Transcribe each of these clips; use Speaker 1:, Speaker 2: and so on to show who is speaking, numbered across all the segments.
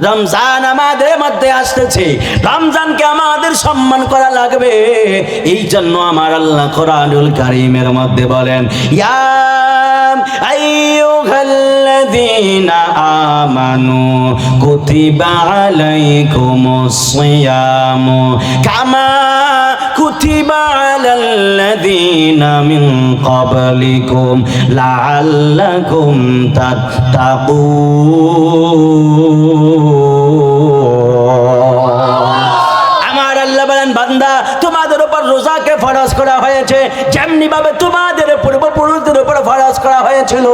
Speaker 1: রমজান আমাদের মধ্যে আসতেছে, রমজানকে আমাদের সম্মান করা লাগবে। এই জন্য আমার আল্লাহ কোরআনুল কারীমের মধ্যে বলেন, ইয়া আইয়ুহাল্লাযীনা আমানু কুতিবা আলাইকুমুস সিয়ামু কামা কুতিবা আলাল্লাযীনা মিন ক্বাবলিকুম লাআল্লাকুম তাত্তাকুন। আমার আল্লাহ বলেন, বান্দা তোমাদের উপর রোজাকে ফরজ করা হয়েছে যেমনি ভাবে তোমাদের পূর্বপুরুষদের উপর ফরজ করা হয়েছিল।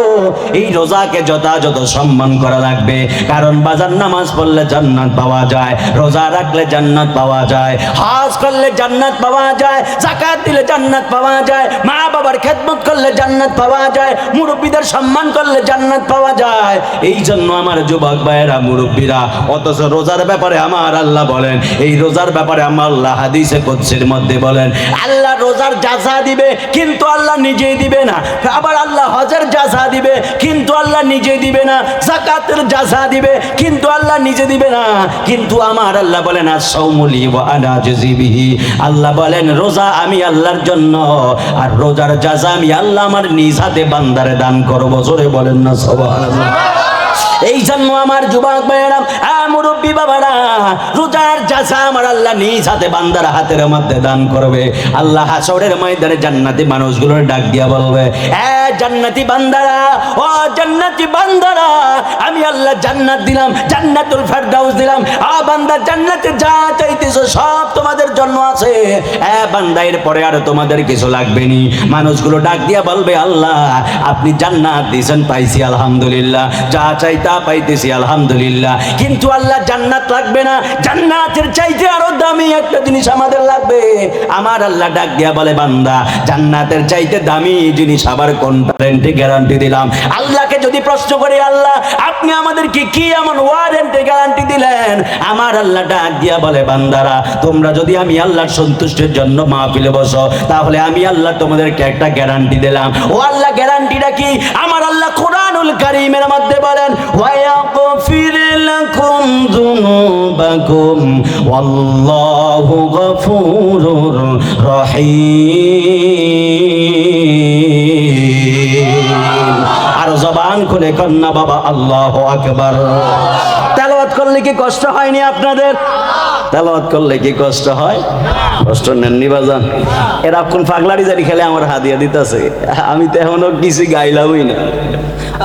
Speaker 1: এই রোজাকে যথাযথ সম্মান করা লাগবে, কারণ বাজার নামাজ পড়লে জান্নাত পাওয়া যায়, রোজা রাখলে জান্নাত পাওয়া যায়, হজ করলে জান্নাত পাওয়া যায়, যাকাত দিলে জান্নাত পাওয়া যায়, মা বাবার খেদমত করলে জান্নাত পাওয়া যায়, মুরব্বীদের সম্মান করলে জান্নাত পাওয়া যায়। এই জন্য আমার যুবক ভাইয়েরা, মুরব্বীরা, অথচ রোজার ব্যাপারে আমার আল্লাহ বলেন, এই রোজার ব্যাপারে আমার আল্লাহ হাদিসে কুদসির মধ্যে বলেন, আল্লাহ রোজার জাযা দিবে কিন্তু আল্লাহ নিজেই দিবে না। আবার আল্লাহ হজের জাযা দিবে কিন্তু আল্লাহ নিজে দিবে না, যাকাতের জাযা দিবে কিন্তু আল্লাহ নিজে দিবে না। কিন্তু আমার আল্লাহ বলেন, আস-সাওমুলি ওয়া আনা আজজি বিহি, আল্লাহ বলেন রোজা আমি আল্লাহর জন্য, আর রোজার জাযা আমি আল্লাহ আমার নিজ হাতে বান্দারে দান করব। জোরে বলেন না সুবহানাল্লাহ। এই জন্য আমার যুবক ভাইয়েরা, মুরব্বী বাবারা, রোজার জাযা আমার আল্লাহ নিজ হাতে বান্দার হাতের মধ্যে দান করবে। আল্লাহ হাশরের ময়দানে জান্নাতি মানুষগুলোর ডাক দিয়া বলবে, জান্নাতি বান্দারা, ও জান্নাতি বান্দারা, আমি আল্লাহ জান্নাত দিলাম, জান্নাতুল ফেরদাউস দিলাম। বান্দা, জান্নাতে যা চাইতেছো সব তোমাদের জন্য আছে। বান্দা, এরপরে আর তোমাদের কিছু লাগবে নি। মানুষগুলো ডাক দিয়া বলবে, আল্লাহ আপনি জান্নাত দিয়েছেন, পাইছি আলহামদুলিল্লাহ, যা চাই তা পাইতেছি আলহামদুলিল্লাহ। কিন্তু আল্লাহ জান্নাত লাগবে না, জান্নাতের চাইতে আরো দামি একটা জিনিস আমাদের লাগবে। আমার আল্লাহ ডাক দিয়া বলে, বান্দা জান্নাতের চাইতে দামি জিনিস আবার কোনটা? গ্যারান্টি দিলাম। আল্লাহকে যদি প্রশ্ন করি, আল্লাহ আপনি আমাদেরকে কি এমন ওয়ারেন্টি গ্যারান্টি দিলেন? আমার আল্লাহ ডাক দিয়া বলে, বান্দারা তোমরা যদি আমি আল্লাহর সন্তুষ্টির জন্য মাহফিলে বসো, তাহলে আমি আল্লাহ তোমাদেরকে একটা গ্যারান্টি দিলাম। ও আল্লাহ, গ্যারান্টিটা কি? আমার আল্লাহ কোরআনুল কারীমের মধ্যে বলেন, ওয়ায়াগফির লাকুম যুনুবাকুম ওয়াল্লাহু গফুরুর রহিম। আর জবান খুলে কন্যা বাবা আল্লাহু আকবার। তেলাওয়াত করলে কি কষ্ট হয়নি আপনাদের? তেলাওয়াত করলে কি কষ্ট হয়? কষ্ট নেননি বাজান? এরা কোন পাগলারি জারি খেলে আমার হাদিয়া দিতেছে, আমি তো এখনো কিছু গাইলামই না।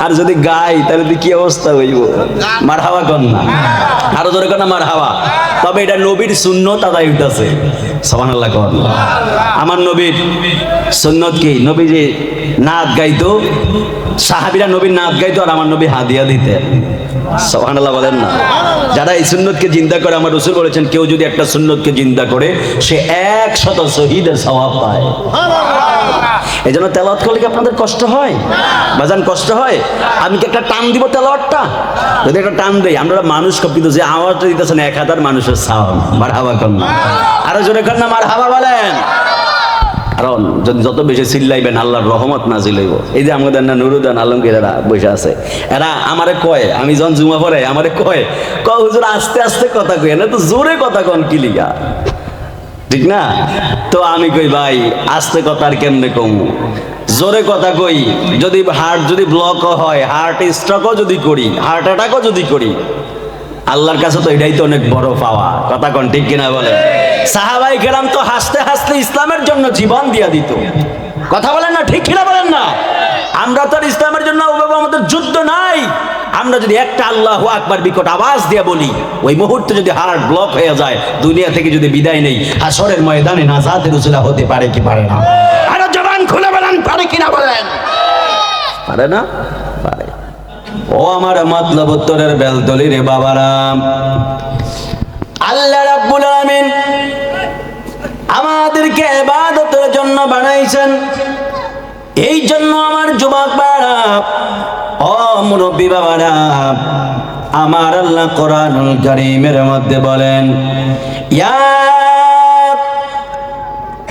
Speaker 1: আর যদি গাই তাহলে কি অবস্থা হইব? মারহাবা কর না, আরো জোরে কর না মারহাবা। তবে এটা নবীর সুন্নত আদায় হইতাছে। সুবহানাল্লাহ কর। আমার নবীর সুন্নত কি? নবী যে নাত গাইতো, সাহাবীরা নবীর নাত গাইতো, আর আমার নবী হাদিয়া দিতেন। সুবহানাল্লাহ বলেন না। যারা এই সুন্নতকে জিন্দা করে, আমার রাসূল বলেছেন, কেউ যদি একটা সুন্নতকে জিন্দা করে সে 100 শহীদের সওয়াব পায়। এই জন্য তেলাওয়াত করলে কি আপনাদের কষ্ট হয়? বাজান কষ্ট হয়? আমি কি একটা টান দিব তেলাওয়াতটা? যদি একটা টান দেই, আমরা মানুষ কিন্তু যে আওয়াজটা দিতেছেন 1000 মানুষের সাউন্ড। মারহাবা কর না, আরো জোরে কর না মারহাবা বলেন। কারণ যদি যত বেশি চিল্লাইবেন আল্লাহর রহমত নাজিল হইব। এই যে আমাদের না নুরুদ্দিন আলমগীর এরা বসে আছে, এরা আমারে কয়, আমি যখন জুমা পড়ে আমারে কয় হুজুর আস্তে আস্তে কথা কই, না তো জোরে কথা কন কি লিগা, ঠিক না? তো আমি কই ভাই আস্তে কথা আর কেমনে কমু, জোরে কথা কই। যদি হার্ট যদি ব্লক হয়, হার্ট স্ট্রোকও যদি করি, হার্ট অ্যাটাকও যদি করি, আল্লাহর কাছে তো এটাই তো অনেক বড় পাওয়া। কথা কন ঠিক কিনা বলেন? সাহাবায়ে কেরাম তো হাসতে হাসতে ইসলামের জন্য জীবন দিয়া দিত। কথা বলেন না, ঠিক কিনা বলেন না? আমরা তো ইসলামের জন্য ওভাবে আমাদের যুদ্ধ নাই। আমরা যদি একটা আল্লাহু আকবার বিকট আওয়াজ দিয়ে বলি, ওই মুহূর্তে যদি হার্ট ব্লক হয়ে যায়, দুনিয়া থেকে যদি বিদায় নেই, হাশরের ময়দানে নাজাতের উসিলা হতে পারে কি পারে না? আরো জবান খুলে বলেন, পারে কিনা বলেন? পারে না? পারে। ও আমার মতলব উত্তরের বেলতলি রে বাবারা, আল্লাহ রাব্বুল আলামিন আমাদেরকে ইবাদতের জন্য বানাইছেন। এই জন্য আমার যুবক ভাইরা, ও মুরব্বী বাবারা, আমার আল্লাহ কোরআনুল কারীমের মধ্যে বলেন, ইয়া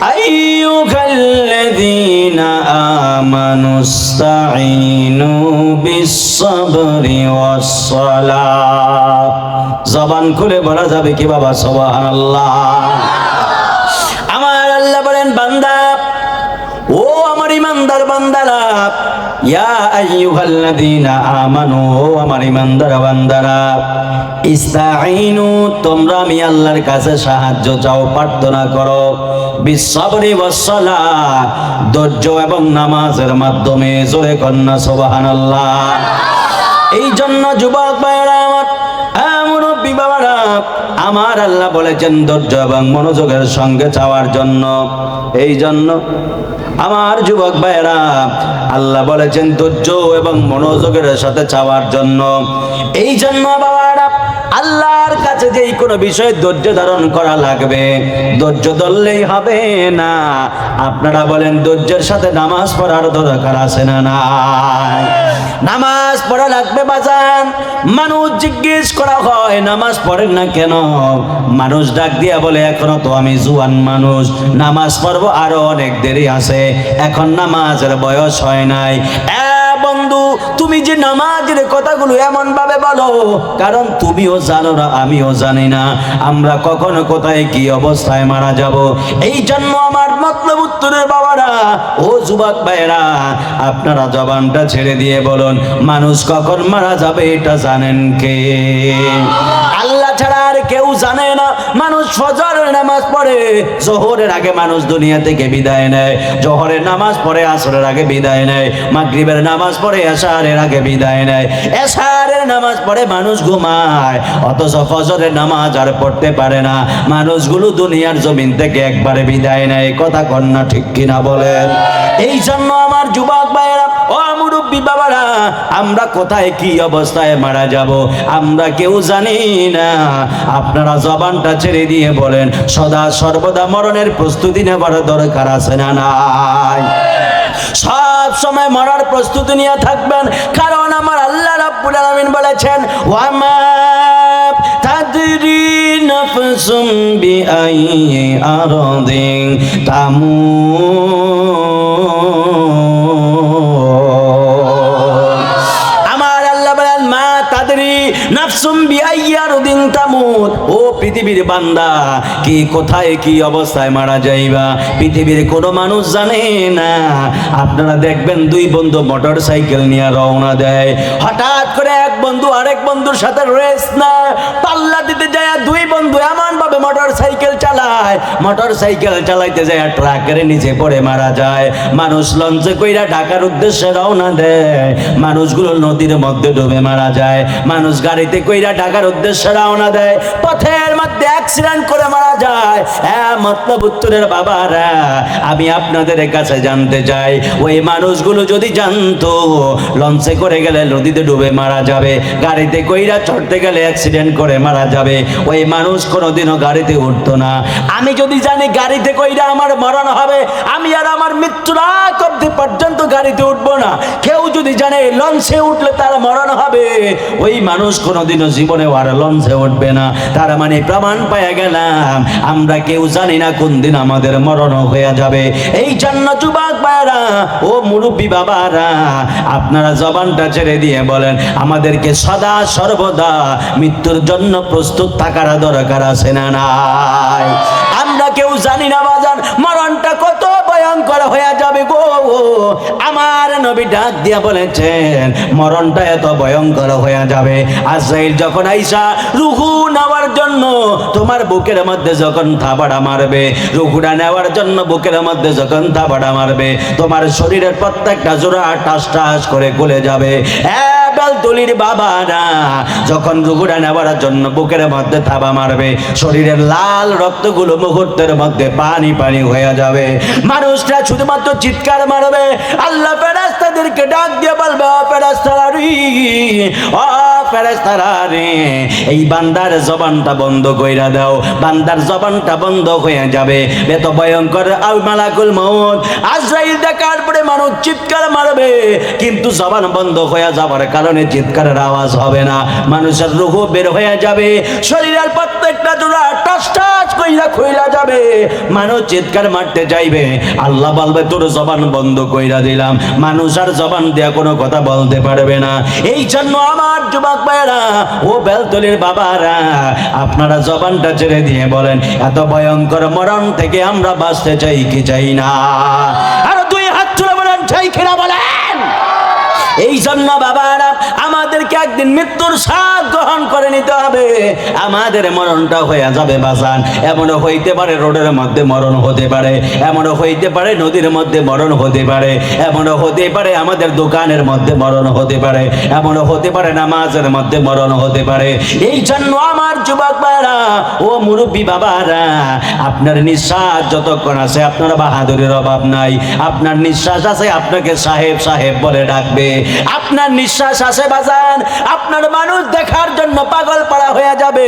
Speaker 1: আইয়ুহাল্লাযীনা আমানুস্তাঈনু বিস-সাবরি ওয়াস-সালাহ। জবান খুলে বলা যাবে কি বাবা সুবহানাল্লাহ? আমার আল্লাহ বলেন, বান্দা, ও আমার ইমানদার বান্দারা, ইয়া আইয়ুহাল্লাযীনা আমানু, ও আমার ইমানদার বান্দারা, ইস্তাঈনু, তোমরা আমি আল্লাহর কাছে সাহায্য চাও, প্রার্থনা করো, বিস-সাবরি ওয়াস-সালাহ, ধৈর্য এবং নামাজের মাধ্যমে। জোরে কন্না সুবহানাল্লাহ। এই জন্য যুবক ভাইরা আমার, মুরব্বী বাবারা, আমার আল্লাহ বলেছেন ধৈর্য এবং মনোযোগের সঙ্গে চাওয়ার জন্য। এই জন্য আমার যুবক ভাইরা, আল্লাহ বলেছেন ধৈর্য এবং মনোযোগের সাথে চাওয়ার জন্য। এই জন্য বাবারা, আল্লাহর কাছে যেই কোনো বিষয়ে ধৈর্য ধারণ করা লাগবে, ধৈর্য ধরলেই হবে না। আপনারা বলেন, ধৈর্যের সাথে নামাজ পড়ার দরকার আছে না নাই? নামাজ পড়া লাগবে বাজান। মানুষ জিজ্ঞেস করা হয়, নামাজ পড়েন না কেন? মানুষ ডাক দিয়া বলে, এখনো তো আমি জুয়ান মানুষ, নামাজ পড়বো আরো অনেক দেরি আছে, এখন নামাজের বয়স হয় নাই। বন্ধু, তুমি যে নামাজের কথাগুলো এমন ভাবে বলো, কারণ তুমিও জানো না, আমিও জানি না আমরা কখনো কোথায় কি অবস্থায় মারা যাব। এই জন্য আমার মতলব উত্তরের বাবারা, ও যুবক ভাইরা, আপনারা জবানটা ছেড়ে দিয়ে বলুন, মানুষ কখন মারা যাবে এটা জানেন কে? আল্লাহ ছাড়া আর কেউ জানে না। মানুষ ফজরের নামাজ পড়ে, জোহরের আগে মানুষ দুনিয়া থেকে বিদায় নেয়, জোহরের নামাজ পড়ে আসরের আগে বিদায় নেয়, মাগরিবের নামাজ পড়ে এশারের আগে বিদায় নেয়, এশারের নামাজ পড়ে মানুষ ঘুমায়, অথচ ফজরের নামাজ আর পড়তে পারে না। মানুষগুলো দুনিয়ার জমিন থেকে একবারে বিদায় নেয়। কথা কন্যা ঠিক কিনা বলেন? এই জন্য আমার যুবক ভাইয়েরা, ও মুরব্বী বাবারা, আমরা কোথায় কি অবস্থায় মারা যাব আমরা কেউ জানি না। আপনারা জবানটা ছেড়ে দিয়ে বলেন, সদা সর্বদা মরণের প্রস্তুতি নেবার দরকার আছে না নাই? সব সময় মরার প্রস্তুতি নিয়ে থাকবেন, কারণ আমার আল্লাহ রাব্বুল আলামিন বলেছেন, ওয়ামা তাদরি নাফসুম বিআইয়ি আরদিন তামুত। আমার আল্লাহ বলেন, মা তাদরি নাফসুম বিআইয়ি আরদিন তামুত। ও পৃথিবীর বান্দা, কি কোথায় কি অবস্থায় মারা যাইবা পৃথিবীর কোনো মানুষ জানে না। আপনারা দেখবেন, দুই বন্ধু মোটর সাইকেল নিয়ে রওনা দেয়, হঠাৎ করে এক বন্ধু আরেক বন্ধুর সাথে রেস না, পাল্লা দিতে যায় দুই বন্ধু এমন ভাবে মোটর সাইকেল চালায়, মোটর সাইকেল চালাইতে যায় ট্রাকের নিচে পড়ে মারা যায়। মানুষ লঞ্চে কইরা ঢাকার উদ্দেশ্যে রওনা দেয়, মানুষগুলো নদীর মধ্যে ডুবে মারা যায়। মানুষ গাড়িতে কইরা ঢাকার উদ্দেশ্যে রওনা দেয়, পথের মধ্যে অ্যাক্সিডেন্ট করে মারা যায়। মতলব উত্তরের বাবারা, আমি আপনাদের কাছে জানতে চাই, ওই মানুষগুলো যদি জানতো লঞ্চে করে গেলে নদীতে ডুবে মারা যাবে, গাড়িতে কইরা চড়তে গেলে অ্যাক্সিডেন্ট করে মারা যাবে, ওই মানুষ কোনোদিনও গাড়িতে উঠতো না। আমি যদি জানি গাড়িতে কইরা আমার মরণ হবে, আমি আর আমার মৃত্যুর আগ অবধি পর্যন্ত গাড়িতে উঠবো না। কেউ যদি জানে লঞ্চে উঠলে তার মরণ হবে, ওই মানুষ কোনোদিনও জীবনে আর লঞ্চে উঠবে না। তার মানে প্রমাণ পেয়ে গেলাম, আমরা কেউ জানি না কোন দিন আমাদের মরণ হয়ে যাবে। এই জন্য যুবক ভাইরা, ও মুরব্বী বাবারা, আপনারা জবানটা ছেড়ে দিয়ে বলেন, আমাদেরকে সদা সর্বদা মৃত্যুর জন্য প্রস্তুত থাকার দরকার আছে না নাই? আমরা কেউ জানি না বাজান, মরণটা কত ভয়ঙ্কর হয়ে যাবে গো। আমার নবী ডাক দিয়া বলেছেন, মরণটা এত ভয়ঙ্কর হয়ে যাবে, আজরাইল যখন আইসা রুহু নেওয়ার জন্য তোমার বুকের মধ্যে যখন থাবাড়া মারবে, রুহুটা নেওয়ার জন্য বুকের মধ্যে যখন থাবাড়া মারবে, তোমার শরীরের প্রত্যেকটা জোড়া টাস টাস করে গলে যাবে। বেলতলির বাবারা, যখন রুহুটা নেওয়ার জন্য বুকের মধ্যে থাবা মারবে, শরীরের লাল রক্তগুলো মুহূর্তের মধ্যে পানি পানি হয়ে যাবে। মানুষটা শুধুমাত্র চিৎকার মারবে, আল্লাহ ফেরেশতাদেরকে ডাক দিয়ে বলবে, ও ফেরেশতারা, ও ফেরেশতারা রে, এই বান্দার জবানটা বন্ধ কইরা দাও, বান্দার জবানটা বন্ধ হয়ে যাবে। এত ভয়ঙ্কর মালাকুল মউত আজরাইল দেখার পরে মানুষ চিৎকার মারবে, কিন্তু জবান বন্ধ হয়ে যাবার কারণে চিৎকারের আওয়াজ হবে না, মানুষের রূহ বের হয়ে যাবে, শরীরের প্রত্যেকটা জোড়া টাস টাস কইরা খুইলা যাবে, মানুষ চিৎকার মারতে যাইবে, আল্লাহ বলবে তোর জবান বন্ধ কইরা দিলাম, মানুষ আর জবান দিয়ে কোনো কথা বলতে পারবে না। এই জন্য আমার যুবক ভাইরা ও বেলতলির বাবারা, আপনারা জবানটা ছেড়ে দিয়ে বলেন, এত ভয়ঙ্কর মরণ থেকে আমরা বাঁচতে চাই কি চাই না? আর দুই হাত তুলে বলেন চাই কিনা বলেন। এই জন্য বাবারা আমাদেরকে একদিন মৃত্যুর স্বাদ গ্রহণ করে নিতে হবে, আমাদের মরণটা হয়ে যাবে বাজান। এমনও হইতে পারে রোডের মধ্যে মরণ হতে পারে, এমনও হইতে পারে নদীর মধ্যে মরণ হতে পারে, এমনও হতে পারে আমাদের দোকানের মধ্যে মরণ হতে পারে, এমনও হতে পারে নামাজের মধ্যে মরণ হতে পারে। এই জন্য আমার যুবক ভাইরা ও মুরব্বী বাবারা, আপনার নিঃশ্বাস যতক্ষণ আছে আপনার বাহাদুরের অভাব নাই, আপনার নিঃশ্বাস আছে আপনাকে সাহেব সাহেব বলে ডাকবে, আপনার নিঃশ্বাস আছে বাজান, আপনার মানুষ দেখার জন্য পাগল পাড়া হয়ে যাবে।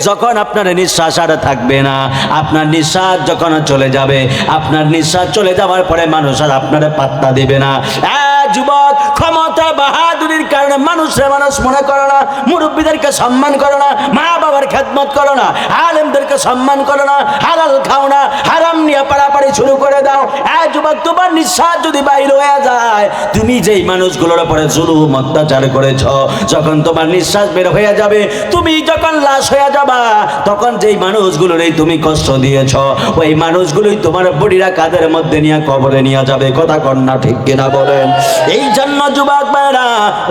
Speaker 1: যখন আপনার নিঃশ্বাস আর থাকবে না, আপনার নিঃশ্বাস যখন চলে যাবে, আপনার নিঃশ্বাস চলে যাওয়ার পরে মানুষ আর আপনার পাত্তা দিবে না। যুবক, ক্ষমতা বাহাদুরির কারণে মানুষের মানুষ মনে করো না, মুরব্বীদেরকে সম্মান করো না, মা বাবার খেদমত করো না, আলেমদেরকে সম্মান করো না, হালাল খাও না, হারাম নিয়ে পাড়াপাড়ি শুরু করে দাও। যুবক, তোমার নিঃশ্বাস যদি বাইর হয়ে যায়, তুমি যেই মানুষগুলোর উপরে জুলুম অত্যাচার করেছ, যখন তোমার নিঃশ্বাস বের হয়ে যাবে, তুমি যখন লাশ হয়ে যাবা, তখন যেই মানুষগুলোরই তুমি কষ্ট দিয়েছ, ওই মানুষগুলোই তোমার বডিরা কাঁধের মধ্যে নিয়ে কবরে নিয়ে যাবে। কথা কন না ঠিক কিনা বলেন? এই জন্য যুবক ভাইরা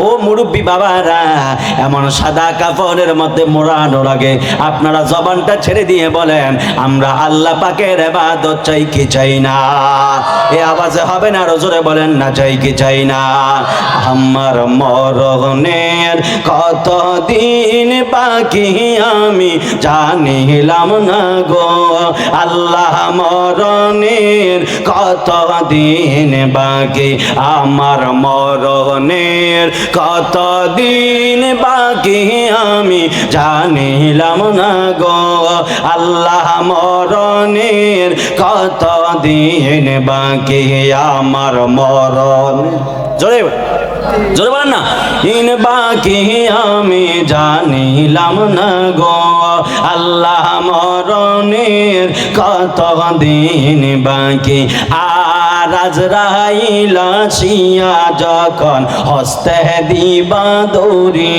Speaker 1: ও মুরব্বী বাবারা, এমন সাদা কাপড়ের মধ্যে মোড়ানোর আগে আপনারা জবানটা ছেড়ে দিয়ে বলেন, আমরা আল্লাহ পাকের ইবাদত চাই কি চাই না? এ আওয়াজে হবে না, আরো জোরে বলেন না, চাই কি চাই না? আমার মরণের কত দিন বাকি আমি জানিলাম না গো, আল্লাহ মরণের কত দিন বাকি, আমার মরণের কত দিন বাকি আমি জানিলাম না গো, আল্লাহ মরণের কত দিন বাকি, আমার মরণ। জোরে জোরে বলেন না, দিন বাকি আমি জানিলাম না গো, আল্লাহ মরণের কত দিন বাকি। আর আজরাইল আসিয়া যখন হস্তে দিবা দৌড়ি,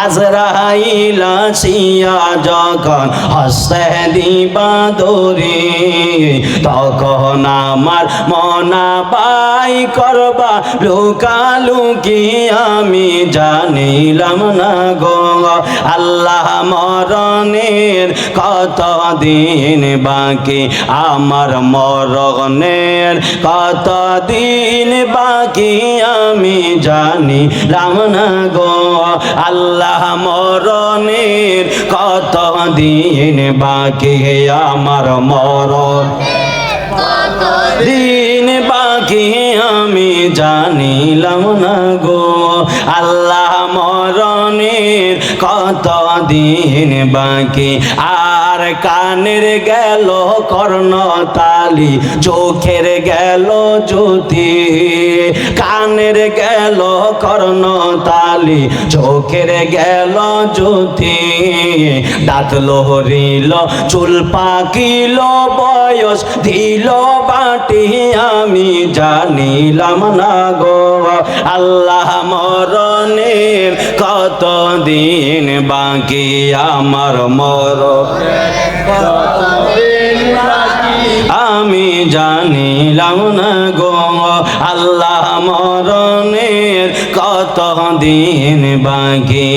Speaker 1: আজরাইল আসিয়া যখন হস্তে দিবা দৌড়ি, তখন আমার মনা বাই করবা লুকালুকি আমি জানিলাম না গো, আল্লাহ মরণের কত দিন বাকি, আমার মরণের কত দিন বাকি আমি জানিলাম না গো, আল্লাহ মরণের কত দিন বাকি, আমার মরণ দিন বাকি আমি জানিলাম না গো, আল্লাহ মরণের কত দিন বাকি। আর কানের গেল কর্ণতালি, চোখের গেল জ্যোতি, কানের গেল কর্ণতালি, চোখের গেল জ্যোতি, দাঁত লহরিল চুল পাকিল বয়স দিল বাটি আমি জানিলাম না গো, আল্লাহ মরণের কত দিন বাকি, আমার মরণের কত দিন বাকি আমি জানিলাম না গো, আল্লাহ মরণের কত দিন বাকি।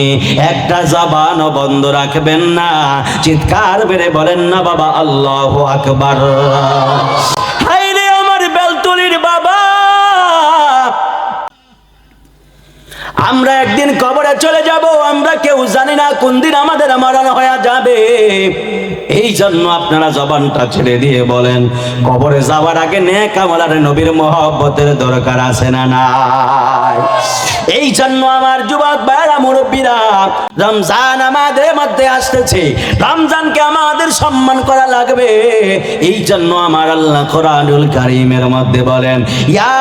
Speaker 1: একটা জবান বন্ধ রাখবেন না, চিৎকার বেড়ে বলেন না বাবা আল্লাহু আকবার। হায়রে আমার বেলতলির বাবা, আমরা একদিন কবরে চলে যাব, আমরা কেউ জানি না কোন দিন আমাদের মরণ হয়ে যাবে। এই জন্য আপনারা জবানটা ছেড়ে দিয়ে বলেন, কবরে যাওয়ার আগে নেক আমল আর নবীর মহব্বতের দরকার আছে না নাই? এই জন্য আমার যুবক ভাইরা মুরব্বীরা, রমজান আমাদের মধ্যে আসতেছে, রমজানকে আমাদের সম্মান করা লাগবে। এই জন্য আমার আল্লাহ কোরআনুল কারীমের মধ্যে বলেন, ইয়া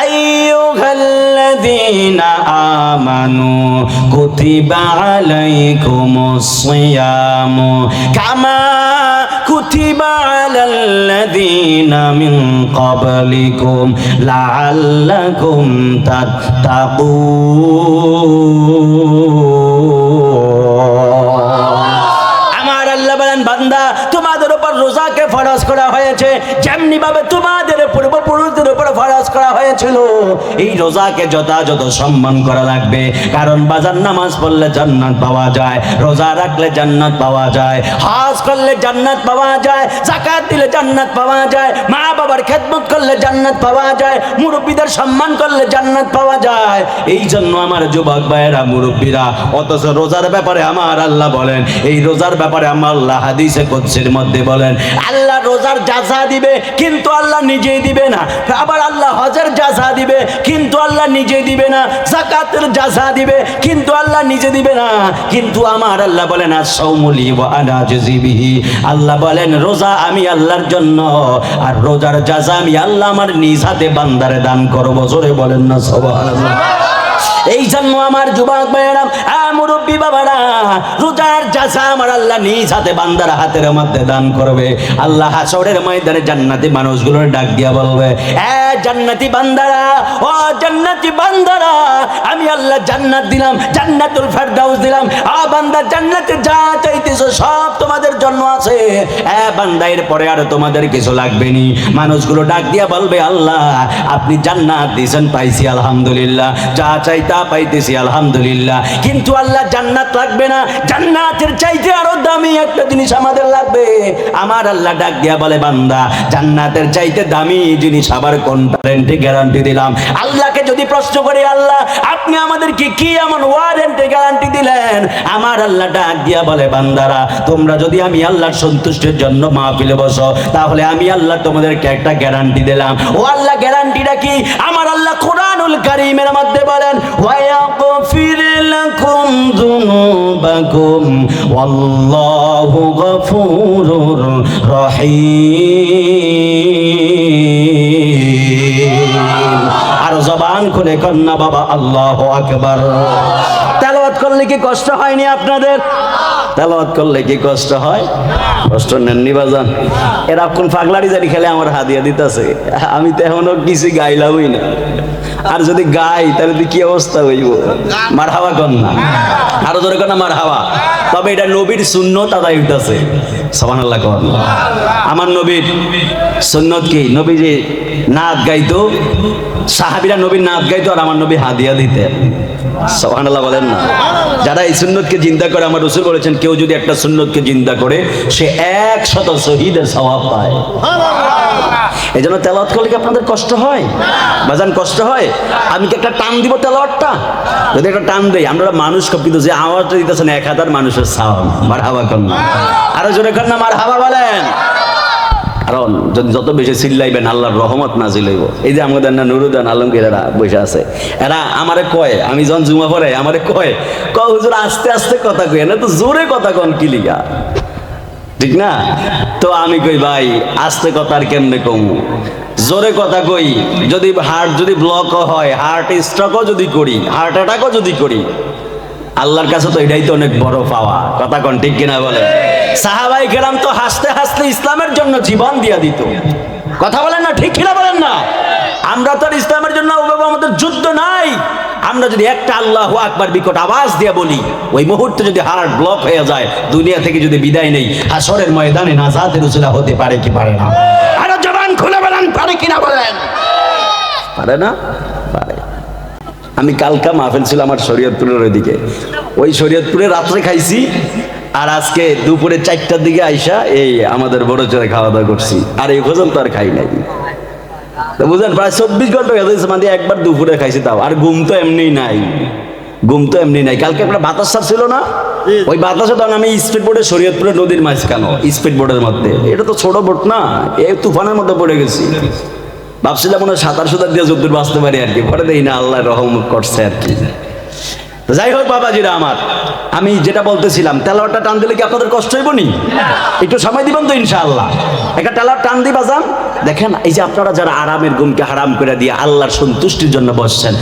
Speaker 1: আইয়ুহাল্লাযীনা আমানু কুতিবা আলাইকুমুস সিয়ামু কামা কুতিবা আলাল্লাযীনা মিন ক্বাবলিকুম লাআল্লাকুম তাত্তাকুন। আমার আল্লাহ বলেন, বান্দা তোমাদের উপর রোজাকে ফরজ করা হয়েছে যেমনি ভাবে তোমাদের পূর্বপুরুষদের উপর ফরজ করা হয়েছিল। এই রোজাকে যথাযথ সম্মান করা লাগবে, কারণ বাজার নামাজ পড়লে জান্নাত পাওয়া যায়, রোজা রাখলে জান্নাত পাওয়া যায়, হজ করলে জান্নাত পাওয়া যায়, যাকাত দিলে জান্নাত পাওয়া যায়, মা বাবার খেদমত করলে জান্নাত পাওয়া যায়, মুরব্বীদের সম্মান করলে জান্নাত পাওয়া যায়। এই জন্য আমার যুবক ভাইয়েরা, মুরব্বীরা, অথচ রোজার ব্যাপারে আমার আল্লাহ বলেন, এই রোজার ব্যাপারে আমার আল্লাহ হাদিসে কুদসির মধ্যে বলেন, আল্লাহ রোজার জাযা দিবে কিন্তু আল্লাহ নিজেই দিবে না। আবার আল্লাহ হজের জাযা দিবে কিন্তু আল্লাহ নিজে দিবে না, যাকাতের জাযা দিবে কিন্তু আল্লাহ নিজে দিবে না। কিন্তু আমার আল্লাহ বলেন, আস-সাওমুলি ওয়া আনা আজজি বিহি, আল্লাহ বলেন রোজা আমি আল্লাহর জন্য, আর রোজার জাযা আমি আল্লাহ আমার নিজ হাতে বান্দারে দান করব। জোরে বলেন না সুবহানাল্লাহ। এই জন্য আমার যুবক ভাইয়েরা, মুরব্বী বাবারা, রোজার জাযা আমার আল্লাহ নিজ হাতে বান্দার হাতের মধ্যে দান করবে। আল্লাহ হাসরের ময়দানে জান্নাতি মানুষগুলোর ডাক দিয়া বলবে, এ জান্নাতি বান্দারা, ও জান্নাতি বান্দারা, আমি আল্লাহ জান্নাত দিলাম, জান্নাতুল ফেরদাউস দিলাম। বান্দা, জান্নাতে যা চাইতেছো সব তোমাদের জন্য আছে। বান্দা, এর পরে আর তোমাদের কিছু লাগবে নি। মানুষগুলো ডাক দিয়া বলবে, আল্লাহ আপনি জান্নাত দিয়েছেন, পাইছি আলহামদুলিল্লাহ, যা চাইতা পাইতেছি আলহামদুলিল্লাহ। কিন্তু আল্লাহ জান্নাত লাগবে না, জান্নাতের চাইতে আরো দামি একটা জিনিস আমাদের লাগবে। আমার আল্লাহ ডাক দিয়া বলে, বান্দা জান্নাতের চাইতে দামি জিনিস আবার কোনটা? গ্যারান্টি দিলাম। আল্লাহকে যদি প্রশ্ন করে, আল্লাহ আপনি আমাদেরকে কি এমন ওয়ারেন্টি গ্যারান্টি দিলেন? আমার আল্লাহ ডাক দিয়া বলে, বান্দারা তোমরা যদি আমি আল্লাহর সন্তুষ্টির জন্য মাহফিলে বসো, তাহলে আমি আল্লাহ তোমাদেরকে একটা গ্যারান্টি দিলাম। ও আল্লাহ, গ্যারান্টিটা কি? আমার আল্লাহ কোরআনুল কারীমের মধ্যে বলেন, ويغفر لكم ذنوبكم والله غفور رحيم। আর জবান খুলে কন্যা বাবা আল্লাহু আকবার। তেলাওয়াত করলে কি কষ্ট হয়নি আপনাদের? তেলাওয়াত করলে কি কষ্ট হয়? কষ্ট নেননি বাজান? এরা কোন পাগলাড়ি জারি খেলে আমার হাদিয়া দিতেছে, আমি তো এখনো কিছু গাইলামই না। আর যদি গাই তাহলে কি অবস্থা হইব? মারহাবা কন্যা, আরো জোরে কন্যা মারহাবা। তবে এটা নবীর সুন্নত আদায় হইতাছে। সুবহানাল্লাহ কর। আমার নবীর সুন্নত কি? নবী যে নাত গাইতো, সাহাবীরা নবীর নাত গাইতো, আর আমার নবী হাদিয়া দিতেন। সুবহানাল্লাহ বলেন না? যারা এই সুন্নতকে জিন্দা করে, আমার রাসূল বলেছেন, কেউ যদি একটা সুন্নতকে জিন্দা করে সে 100 শহীদের সওয়াব পায়। এই জন্য তেলাওয়াত করলে কি আপনাদের কষ্ট হয়? বাজান কষ্ট হয়? আমি কি একটা টান দিব তেলাওয়াতটা? যদি একটা টান দেই, আমরা মানুষ কপিত যে আওয়াজটা দিতেছেন 1000 মানুষের সাউন্ড। মারহাবা করেন না, আরো জোরে করেন না মারহাবা বলেন। কারণ যদি যত বেশি চিল্লাইবেন আল্লাহর রহমত নাজিল হইব। এই যে আমাদের না নুরুদ্দিন আলমগীর এরা বসে আছে, এরা আমারে কয়, আমি যখন জুমা পড়ে আমারে কয় হুজুর আস্তে আস্তে কথা কই না, তো জোরে কথা কন কি লিগা, ঠিক না? তো আমি কই ভাই আস্তে কথা আর কেমনে কমু, জোরে কথা কই। যদি হার্ট যদি ব্লক হয়, হার্ট স্ট্রোকও যদি করি, হার্ট অ্যাটাকও যদি করি, আল্লাহর কাছে তো এটাই তো অনেক বড় পাওয়া। কথা কন ঠিক কিনা বলেন? সাহাবায়ে কেরাম তো হাসতে হাসতে ইসলামের জন্য জীবন দিয়া দিত। কথা বলেন না, ঠিক কিনা বলেন না? আমরা তো আর ইসলামের জন্য আমাদের যুদ্ধ নাই। আমরা যদি একটা আল্লাহু আকবার বিকট আওয়াজ দিয়ে বলি, ওই মুহূর্তে যদি হার্ট ব্লক হয়ে যায়, দুনিয়া থেকে যদি বিদায় নেই, হাসরের ময়দানে নাজাতের উসিলা হতে পারে কি পারে না? আরে জবান খুলে বলেন, পারে কিনা বলেন? পারে না? পারে। আমি কালকা মাহফিল ছিল আমার শরীয়তপুরের ওইদিকে, ওই শরীয়তপুরে রাত্রে খাইছি, আর আজকে দুপুরে 4টার দিকে আইসা এই আমাদের বড় চরে খাওয়া দাওয়া করছি, আর এই পর্যন্ত আর খাই নাই। বুঝলেন, প্রায় 24 ঘন্টা হয়ে যাচ্ছে, মানে একবার দুপুরে খাইছি তাও। আর ঘুম তো এমনি নাই, ঘুম তো এমনি নাই। কালকে একটা বাতাস ছিল না, ওই বাতাসে তখন আমি স্পিড বোর্ডে শরীয়তপুরে নদীর মাঝখানে স্পিড বোর্ডের মধ্যে, এটা তো ছোট বোট না, এই তুফানের মধ্যে পড়ে গেছি। ভাবছিলাম মনে হয় সাঁতার সুতার দিয়ে যদ্দূর বাঁচতে পারি আর কি, পরে দেখি না আল্লাহ রহমত করছে আর কি। তো যাই হোক বাবাজিরা আমার, আমি যেটা বলতেছিলাম, তেলাওয়াতটা টান দিলে কি আপনাদের কষ্ট হইব নি? একটু সময় দিবেন তো ইনশাআল্লাহ। একটা তেলাওয়াত টান দিই বাজান। দেখেন এই যে আপনারা যারা আরামের ঘুমকে হারাম করে দিয়ে আল্লাহর সন্তুষ্টির জন্য বসছেন,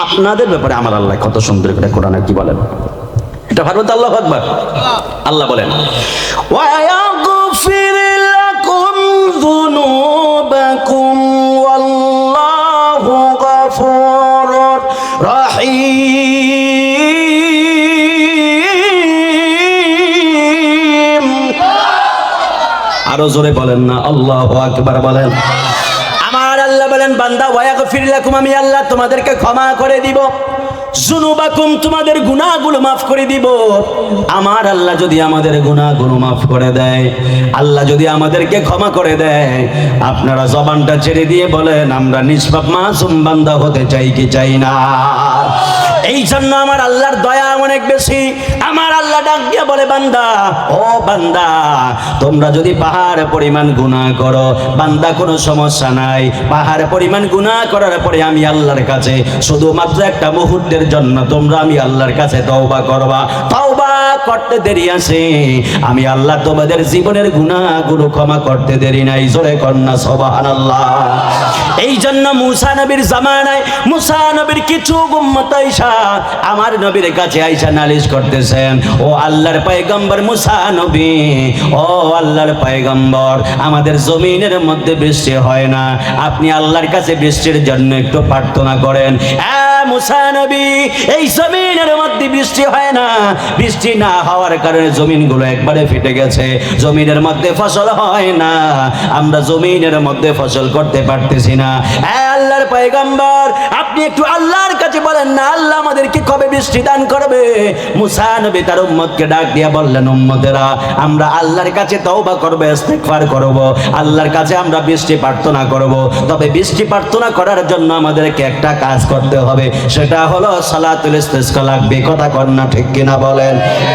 Speaker 1: আপনাদের ব্যাপারে আমার আল্লাহ কত সুন্দর করে কোরআনে কি বলেন, এটা ভাববেন তো। আল্লাহু আকবার। আল্লাহ বলেন ওয়া ইয়াগফির লাকুম যুনুবাকুম ওয়াল্লাহু গফুরুর রহিম। আরো জোরে বলেন না আল্লাহু আকবার বলেন। আমার আল্লাহ বলেন বান্দা ওয়া ইয়াগফির লাকুম, আমি আল্লাহ তোমাদেরকে ক্ষমা করে দিব, যুনুবাকুম তোমাদের গুনাহগুলো মাফ করে দিব। আমার আল্লাহ যদি আমাদের গুনাহগুলো মাফ করে দেয়, আল্লাহ যদি আমাদেরকে ক্ষমা করে দেয়, আপনারা জবানটা ছেড়ে দিয়ে বলেন আমরা নিষ্পাপ মাসুম বান্দা হতে চাই কি চাই না? এই জন্য আমার আল্লাহর দয়া অনেক বেশি। আমার আল্লাহ ডাক দিয়ে বলে বান্দা, ও বান্দা তোমরা যদি পাহাড় পরিমাণ গুনাহ করো বান্দা কোনো সমস্যা নাই, পাহাড় পরিমাণ গুনাহ করার পরে আমি আল্লাহর কাছে শুধুমাত্র একটা মুহূর্তের জন্য তোমরা আমি আল্লাহর কাছে তওবা করবা, তওবা করতে দেরি আছে, আমি আল্লাহ তোমাদের জীবনের গুনাহগুলো ক্ষমা করতে দেরি নাই। জোরে কন্যা সুবহানাল্লাহ। এই জন্য মুসা নবীর জামানায় মুসা নবীর কিছু উম্মত আয়েশা আমার নবীর কাছে আয়েশা নালিশ করতেছেন, ও আল্লাহর পয়গম্বর মুসা নবী, ও আল্লাহর পয়গম্বর আমাদের জমিনের মধ্যে বৃষ্টি হয় না, আপনি আল্লাহর কাছে বৃষ্টির জন্য একটু প্রার্থনা করেন। মুসা নবী এই জমিনের মধ্যে বৃষ্টি হয় না, বৃষ্টি না হওয়ার কারণে জমিনগুলো একবারে ফেটে গেছে, জমিনের মধ্যে ফসল হয় না, আমরা জমিনের মধ্যে ফসল করতে পারতেছি না। আল্লাহর পয়গম্বর আপনি একটু আল্লাহর কাছে বলেন না আল্লাহ আমাদেরকে কবে বৃষ্টি দান করবে? মুসা নবী তার উম্মতকে ডাক দিয়ে বললেন, উম্মতেরা আমরা আল্লাহর কাছে তওবা করব, ইস্তিগফার করব, আল্লাহর কাছে আমরা বৃষ্টি প্রার্থনা করব, তবে বৃষ্টি প্রার্থনা করার জন্য আমাদেরকে একটা কাজ করতে হবে, সেটা হলো সালাতুল ইস্তিসকা লাগবে। কথা কর না ঠিক কিনা বলেন?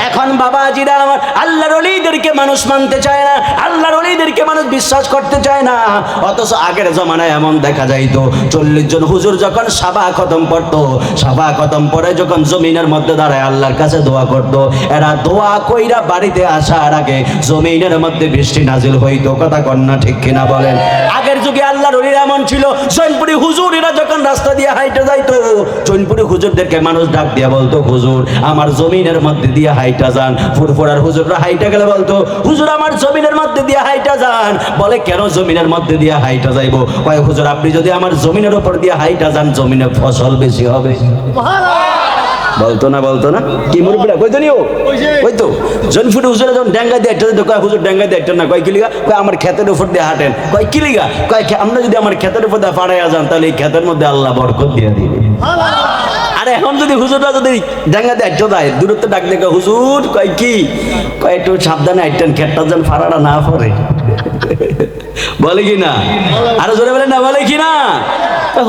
Speaker 1: এখন বাবাজিরা আমার আল্লাহর ওলিদেরকে মানুষ মানতে চায় না, আল্লাহর ওলিদেরকে মানুষ বিশ্বাস করতে চায় না, অথচ আগের জমানায় এমন দেখা যাইতো 40 জন হুজুর যখন সাবা খতম পড়তো, সাবা খতম পরে যখন জমিনের মধ্যে দাঁড়ায় আল্লাহর কাছে দোয়া করতো, এরা দোয়া কইরা বাড়িতে আসার আগে জমিনের মধ্যে বৃষ্টি নাজিল হইতো। কথা কর না ঠিক কিনা বলেন? আগের যুগে আল্লাহর ওলিরা এমন ছিল, জৈনপুরি হুজুরেরা যখন রাস্তা দিয়ে হাইটে যাইতো, জৈনপুরি হুজুরদেরকে মানুষ ডাক দিয়া বলতো, হুজুর আমার জমিনের মধ্যে দিয়ে হাইটা যান। ফুরফুরার হুজুররা হাইটা গেলে বলতো, হুজুর আমার জমিনের মধ্যে দিয়ে হাইটা যান। বলে কেন জমিনের মধ্যে দিয়ে হাইটা যাইবো? কয় হুজুর আপনি যদি আমার জমিনের উপর দিয়ে হাইটা যান জমিনে ফসল বেশি হবে। বলতো না বলতো না? কি মুরব্বিরা কইতো নিও কইতো জৈনপুরি হুজুরা যখন ড্যাঙ্গা দিয়ে হাঁটতে, কয় হুজুর ড্যাঙ্গা দিয়ে হাঁটেন না। কয় কি লিগা? কয় আমার ক্ষেতের উপর দিয়ে হাঁটেন। কয় কি লিগা? কয় আমরা যদি আমার ক্ষেতের উপর দিয়ে পাড়াইয়া যান তাহলে এই ক্ষেতের মধ্যে আল্লাহ বরকত দিয়ে দিবে। আর এখন যদি হুজুররা যদি ডাঙ্গা দিয়ে হাঁটতে যায়, দূরত্ব ডাক দেখে হুজুর, কয় কি? কয় একটু সাবধানে হাঁটতেন, ক্ষেতটা যেন ফাড়াটা না পড়ে। বলে কি না? আরো জোরে বলে না, বলে কি না?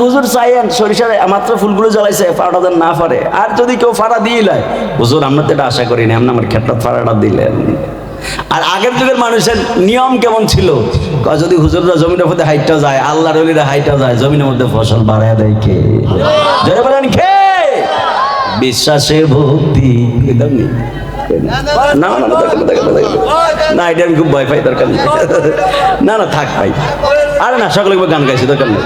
Speaker 1: হুজুর চাইয়েন সরিষার মাত্র ফুলগুলো জ্বালাইছে, ফাড়াটা যেন না পারে। আর যদি কেউ ফাড়া দিয়ে লাই, হুজুর আমরা তো এটা আশা করিনি, আপনি আমার ক্ষেতটা ফাড়াটা দিলেন। আর আগের যুগের মানুষের নিয়ম কেমন ছিল? যদি হুজুররা জমিনের মধ্যে হাইটটা যায়, আল্লাহর ওলিরা হাইটটা যায়, জমিনের মধ্যে ফসল বাড়ায় দেয় কে? জোরে বলেন কে? বিশ্বাসের ভক্তি। না না না, এটা আমি খুব ভয় পাই, দরকার নেই। না না থাক ভাই, আরে না সকলে গান গাইছি, দরকার নেই,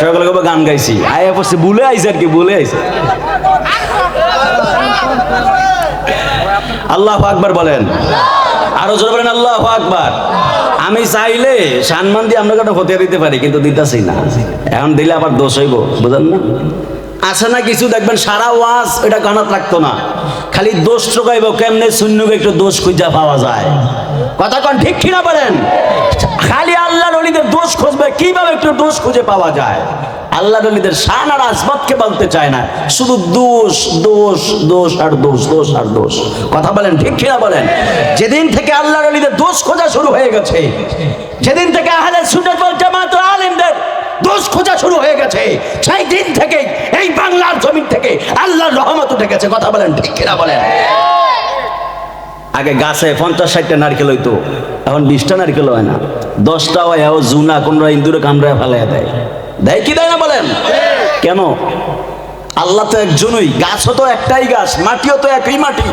Speaker 1: সকলে গান গাইছি। আয়া পড়ছে ভুলে আইছে আর কি, ভুলে আইছে। আল্লাহু আকবার বলেন, আরো জোরে বলেন আল্লাহু আকবার। আমি চাইলে সম্মান দিয়ে আমরা হতে দিতে পারি, কিন্তু দিতেছি না। এখন দিলে আবার দোষ হইব, বুঝেন না? আছে না কিছু দেখবেন সারা ওয়াজ এটা কানাত রাখতো না, খালি দোষ চোকাইব কেমনে শূন্যকে একটু দোষ খুঁজা পাওয়া যায়। কথা কন ঠিক কিনা বলেন? খালি আল্লাহর ওলিদের দোষ খুঁজবে, কিভাবে একটু দোষ খুঁজে পাওয়া যায়। আল্লাহর ওলিদের শান আর আজমতকে বলতে চায় না, শুধু দোষ দোষ দোষ আর দোষ, দোষ আর দোষ। কথা বলেন ঠিক কিনা বলেন? যেদিন থেকে আল্লাহর ওলিদের দোষ খোঁজা শুরু হয়ে গেছে, যেদিন থেকে আহলে সুন্নাত ওয়াল জামাত আলেমদের দোষ খোঁজা শুরু হয়ে গেছে, সেই দিন থেকে এই বাংলার জমিন থেকে আল্লাহর রহমত উঠে গেছে। কথা বলেন ঠিক কিনা বলেন? আগে গাছে 50-60টা নারকেল হইতো, এখন 20টা নারকেল হয় না, 10টা হয়। জুনা কোনরা ইন্দুরে কামড়ায় ফেলাইয়া দেয়, দেয় কি দেয় না বলেন? কেন? আল্লাহ তো একজনই, গাছও তো একটাই গাছ, মাটিও তো একই মাটি,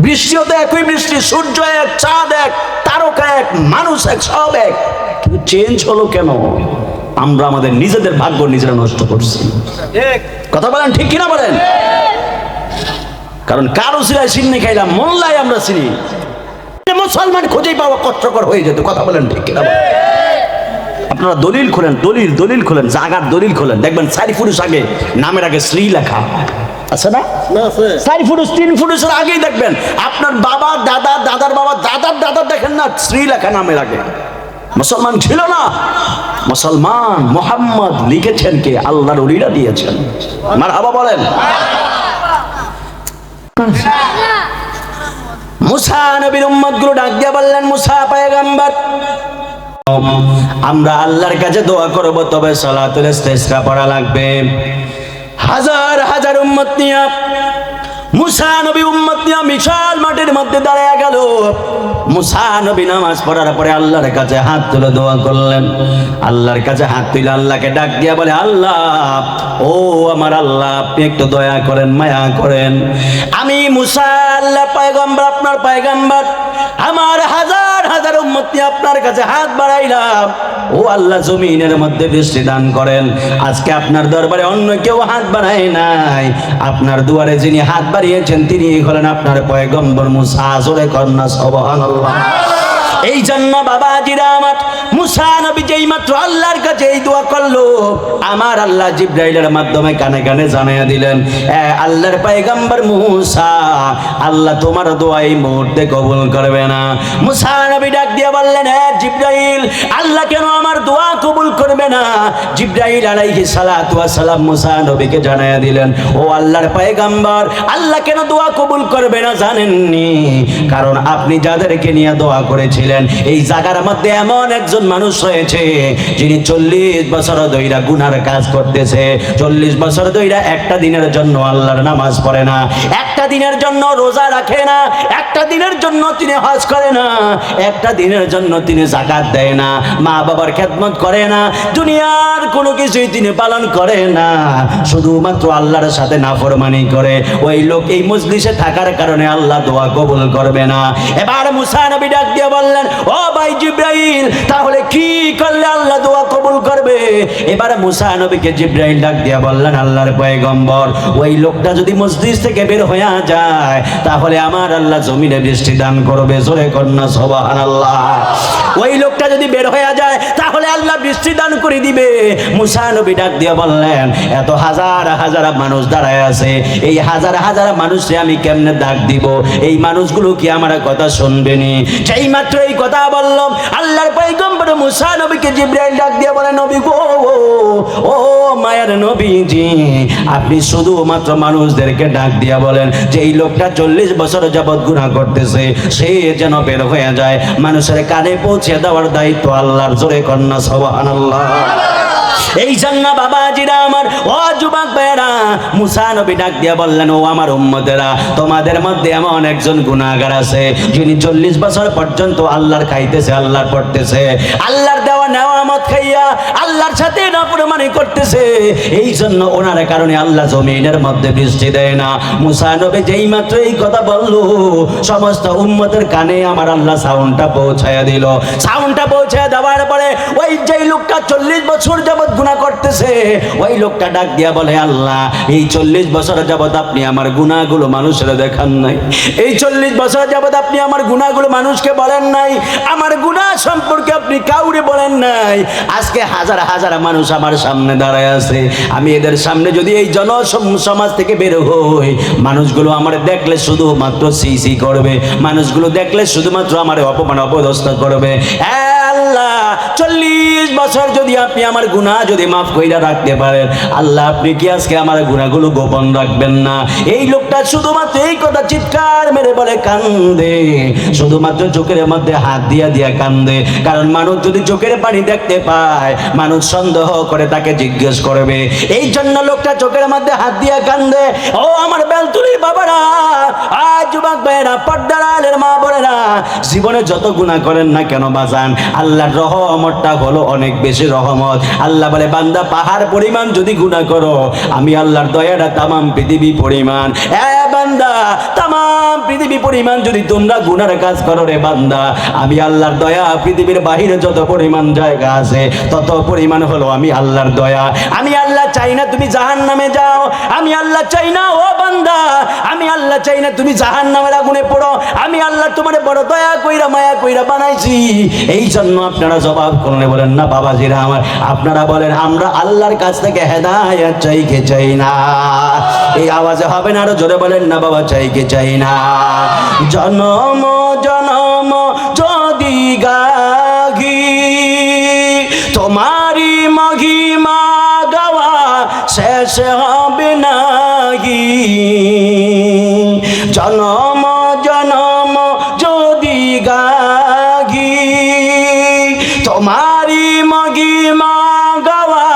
Speaker 1: বৃষ্টিও তো একই বৃষ্টি, সূর্য এক, চাঁদ এক, তারকা এক, মানুষ এক, সব এক। কিন্তু চেঞ্জ হলো কেন? আমরা আমাদের নিজেদের ভাগ্য নিজেরা নষ্ট করছি। কথা বলেন ঠিক কিনা বলেন? কারণ কারো সিরায় চিনি খাইলাম, মোল্লায় আমরা চিনি, মুসলমান খুঁজেই পাওয়া কষ্টকর হয়ে যেত। কথা বলেন ঠিক কিনা? আপনারা দলিল খোলেন, দলিল খোলেন, জাগার দলিল খোলেন, দেখবেন 4 ফুরুষ আগে নামের আগে শ্রী লেখা আছে না? 4 ফুরুষ 3 ফুরুষের আগেই দেখবেন আপনার বাবা, দাদা, দাদার বাবা, দাদার দাদা, দেখেন না শ্রী লেখা নামের আগে। মুসলমান ছিল না, মুসলমান মোহাম্মদ লিখেছেন কে? আল্লাহর ওলিরা দিয়েছেন। মারহাবা বলেন। মুসা নবীর উম্মতগুলো ডাক দিয়ে বললেন, মুসা পয়গম্বর, আমরা আল্লাহর কাছে দোয়া করব, তবে সালাতুল ইস্তিসকা পড়া লাগবে। হাজার হাজার উম্মত নিয়ে মুসা নবী উম্মত নিয়ে বিশাল মাঠের মধ্যে দাঁড়িয়ে গেল। মুসা নবী নামাজ পড়ার পরে আল্লাহর কাছে হাত তুলে দোয়া করলেন। আল্লাহর কাছে হাত তুলে আল্লাহকে ডাক দিয়া বলে, আল্লাহ, ও আমার আল্লাহ, আপনি একটু দয়া করেন, মায়া করেন। আমি মুসা, আল্লাহ পয়গম্বর, আপনার পয়গম্বর, আমার হাজার হাজার উম্মত নিয়ে আপনার কাছে হাত বাড়াইলাম। ও আল্লাহ, জমিনের মধ্যে বৃষ্টি দান করেন। আজকে আপনার দরবারে অন্য কেউ হাত বাড়ায় নাই, আপনার দুয়ারে যিনি হাত বাড়িয়েছেন তিনি হলেন আপনার পয়গম্বর মুসা। জোরে কন্যা সুবহানাল্লাহ। এই জন্য বাবাজিরা আমার, মুসা নবী যেই মাত্র আল্লাহর কাছে এই দোয়া করলো, আমার আল্লাহ জিবরাইলের মাধ্যমে কানে কানে জানিয়ে দিলেন, আল্লাহর পয়গম্বর মুসা, আল্লাহ তোমার দোয়া এই মুহূর্তে কবুল করবে না। মুসা নবী ডাক দিয়ে বললেন, জিবরাইল, আল্লাহ কেন আমার দোয়া কবুল করবে না? জিবরাইল আলাইহিস সালাতু ওয়াস সালাম মুসা নবীকে জানিয়ে দিলেন, ও আল্লাহর পয়গম্বর, আল্লাহ কেন দোয়া কবুল করবে না জানেননি? কারণ আপনি যাদেরকে নিয়ে দোয়া করেছিলেন, এই জায়গার মধ্যে এমন একজন মানুষ রয়েছে যিনি 40 বছর ধইরা গুনার কাজ করতেছে। 40 বছর ধইরা একটা দিনের জন্য আল্লাহর নামাজ পড়ে না, একটা দিনের জন্য রোজা রাখে না, একটা দিনের জন্য তিনি হজ করে না, একটা দিনের জন্য তিনি যাকাত দেয় না, মা বাবার খেদমত করে না, দুনিয়ার কোনো কিছুই তিনি পালন করে না, শুধুমাত্র আল্লাহর সাথে নাফরমানি করে। ওই লোক এই মজলিসে থাকার কারণে আল্লাহ দোয়া কবুল করবে না। এবার মুসা নবী ডাক দিয়ে বললেন, ও ভাই জিবরাইল, তাহলে কি করলে আল্লাহ দোয়া কবুল করবে? এবার মুসা নবীকে জিবরাইল ডাক দিয়ে বললেন, আল্লাহর পয়গম্বর, ওই লোকটা যদি মসজিদ থেকে বের হয়ে যায় তাহলে আমার আল্লাহ জমিনে বৃষ্টি দান করবে। জোরে কন্যা সুবহানাল্লাহ। ওই লোকটা যদি বের হয়ে যায় তাহলে আল্লাহ বৃষ্টি দান করে দিবে। মুসা নবী ডাক দিয়ে বললেন, এত হাজার হাজার মানুষ দাঁড়ায় আছে, এই হাজার হাজার মানুষে আমি কেমনে ডাক দিব? এই মানুষগুলো কি আমার কথা শুনবেনি? যেই মাত্র এই কথা বলল, আল্লাহর পয়গম্বর মুসা নবীকে জিবরাইল ডাক দিয়ে বলে, নবী গো, ও মায়ের নবীজি, আপনি শুধুমাত্র মানুষদেরকে ডাক দিয়া বলেন যে এই লোকটা 40 বছর যাবৎ গুনাহ করতেছে, সে যেন বের হয়ে যায়। মানুষের কানে পৌঁছে দেওয়ার দায়িত্ব আল্লাহর। জোরে কন্যা সুবহানাল্লাহ। এই জন্য বাবাজিরা আমার, ও যুবক ভাইরা, মুসা নবী ডাক দিয়া বললেন, ও আমার উম্মতেরা, তোমাদের মধ্যে এমন একজন গুনাহগার আছে যিনি 40 বছর পর্যন্ত আল্লাহর খাইতেছে, আল্লাহর পড়তেছে, আল্লাহর দেওয়া নেয়ামত খাইয়া আল্লাহর সাথে নাফরমানি করতেছে। এই জন্য ওনার কারণে আল্লাহ জমিনের মধ্যে বৃষ্টি দেয় না। মুসা নবী যেই মাত্র এই কথা বললো, সমস্ত উম্মতের কানে আমার আল্লাহ সাউন্ডটা পৌঁছায়া দিল। সাউন্ডটা পৌঁছায়া দেওয়ার পরে ওই যেই লোকটা 40 বছর যাবৎ গুনাহ করতেছে, ওই লোকটা ডাক দিয়া বলে, আল্লাহ, এই 40 বছর যাবৎ আপনি আমার গুনাহগুলো মানুষের দেখান নাই, এই 40 বছর যাবৎ আপনি আমার গুনাহগুলো মানুষকে বলেন নাই, আমার গুনাহ সম্পর্কে আপনি কাউরে বলেন নাই। আজকে হাজার হাজার মানুষ আমার সামনে দাঁড়ায় আছে, আমি এদের সামনে যদি এই জনসমাজ থেকে বের হই, মানুষগুলো আমার দেখলে শুধুমাত্র সিসি করবে, মানুষগুলো দেখলে শুধুমাত্র আমার অপমান অপদস্থ করবে। আল্লাহ, 40 বছর যদি আপনি আমার গুনাহ যদি মাফ কইরা রাখতে পারেন, আল্লাহ আপনি কি আজকে আমার গুনাহগুলো গোপন রাখবেন না? এই লোকটা শুধুমাত্র এই কথা চিৎকার মেরে বলে কান্দে, শুধুমাত্র চোখের মধ্যে হাত দিয়া দিয়া কান্দে। কারণ মানুষ যদি চোখের পানি দেখতে পায়, মানুষ সন্দেহ করে তাকে জিজ্ঞেস করবে। এই জন্য লোকটা চোখের মধ্যে হাত দিয়া কান্দে। ও আমার বেলতুলির বাবারা, আজ যুবক ভাইয়েরা, পর্দার আলের মা বোনেরা, জীবনে যত গুনাহ করেন না কেন বাজান, আল্লাহ আল্লাহর রহমতটা হলো অনেক বেশি রহমত। আল্লাহ বলে বান্দা পাহাড় পরিমাণ যদি গুনাহ করো আমি আল্লাহর দয়াটা তামাম পৃথিবী পরিমাণ। বান্দা তামাম পৃথিবী পরিমাণ যদি তোমরা গুনার কাজ করো রে বান্দা, আমি আল্লাহর দয়া পৃথিবীর বাহিরে যত পরিমাণ জায়গা আছে তত পরিমাণ হলো আমি আল্লাহর দয়া। আমি আল্লাহ চাই না তুমি জাহান্নামে যাও, আমি আল্লাহ চাই না ও বান্দা, আমি আল্লাহ চাই না তুমি জাহান্নামের আগুনে পড়ো। আমি আল্লাহ তোমার বড় দয়া কইরা মায়া কইরা বানাইছি। এই জন্য আপনারা জবাব করলে বলেন না বাবাজিরা আমার, আপনারা বলেন আমরা আল্লাহর কাছ থেকে হেদায়েত চাই কে চাই না? এই আওয়াজে হবে না, আরো জোরে বলেন না বাবা চাই কে চাই না? জনম জনম যদি গাহি তোমারি মহিমা গাওয়া শেষ হবে নাহি। জনম জনম যদি গাহি তোমারি মহিমা গাওয়া